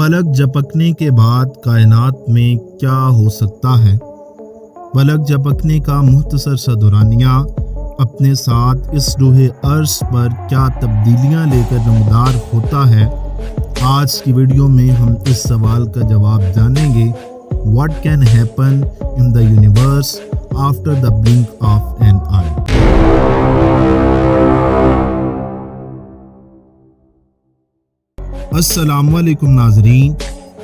पलक झपकने के बाद कायनात में क्या हो सकता है। पलक झपकने का मुख्तसर सा दौरानिया अपने साथ इस रूहे अर्श पर क्या तब्दीलियां लेकर नमदार होता है। आज की वीडियो में हम इस सवाल का जवाब जानेंगे। What can happen in the universe after the blink of an eye. अस्सलामुअलैकुम नाजरीन,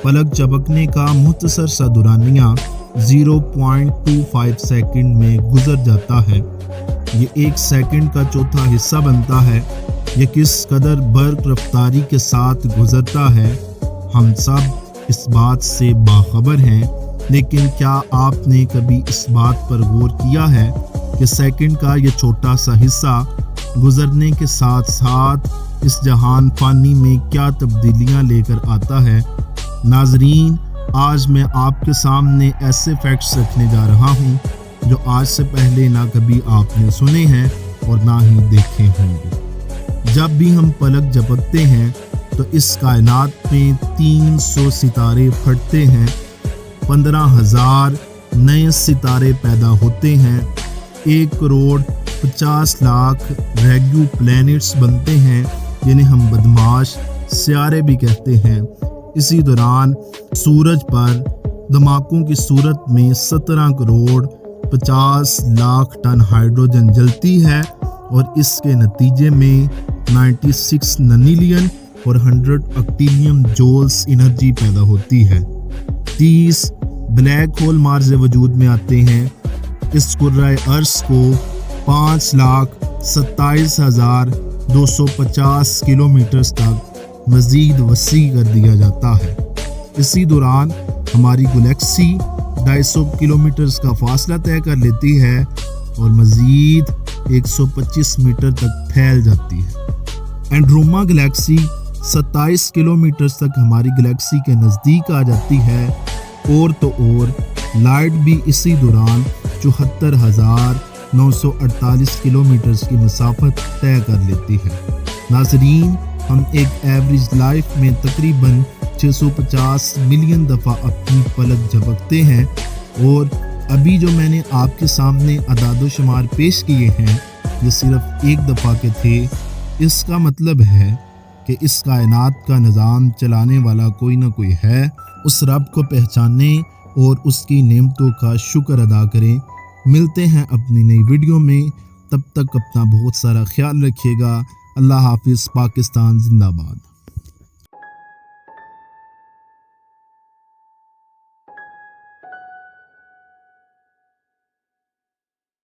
पलक झपकने का मुख्तसर सा दौरानिया 0.25 सेकंड में गुजर जाता है। ये एक सेकंड का चौथा हिस्सा बनता है। ये किस कदर बर्क रफ्तारी के साथ गुजरता है, हम सब इस बात से बाखबर हैं। लेकिन क्या आपने कभी इस बात पर गौर किया है कि सेकंड का ये छोटा सा हिस्सा गुजरने के साथ साथ इस जहान फानी में क्या तब्दीलियां लेकर आता है। नाजरीन, आज मैं आपके सामने ऐसे फैक्ट्स रखने जा रहा हूं जो आज से पहले ना कभी आपने सुने हैं और ना ही देखे होंगे। जब भी हम पलक झपकते हैं तो इस कायनात में 300 सितारे फटते हैं, 15,000 नए सितारे पैदा होते हैं, 1,50,00,000 रेग्यू प्लैनेट्स बनते हैं जिन्हें हम बदमाश सियारे भी कहते हैं। इसी दौरान सूरज पर धमाकों की सूरत में 17,50,00,000 टन हाइड्रोजन जलती है और इसके नतीजे में 96 ननीलियन और 100 ऑक्टेनियम जूल्स एनर्जी पैदा होती है। 30 ब्लैक होल मार्ज वजूद में आते हैं। इस कुर्राए अर्श को 5,27,250 किलोमीटर तक मज़ीद वसी कर दिया जाता है। इसी दौरान हमारी गैलेक्सी 250 किलोमीटर का फासला तय कर लेती है और मज़ीद 125 मीटर तक फैल जाती है। एंड्रोमा गैलेक्सी 27 किलोमीटर तक हमारी गैलेक्सी के नज़दीक आ जाती है और तो और लाइट भी इसी दौरान 74,948 किलोमीटर की मसाफत तय कर लेती है। नाजरीन, हम एक एवरेज लाइफ में तकरीबन 650 मिलियन दफ़ा अपनी पलक झपकते हैं और अभी जो मैंने आपके सामने अदादो शुमार पेश किए हैं ये सिर्फ एक दफ़ा के थे। इसका मतलब है कि इस कायनात का निज़ाम चलाने वाला कोई ना कोई है। उस रब को पहचानें और उसकी नेमतों का शुक्र अदा करें। मिलते हैं अपनी नई वीडियो में, तब तक अपना बहुत सारा ख्याल रखिएगा। अल्लाह हाफिज़। पाकिस्तान जिंदाबाद।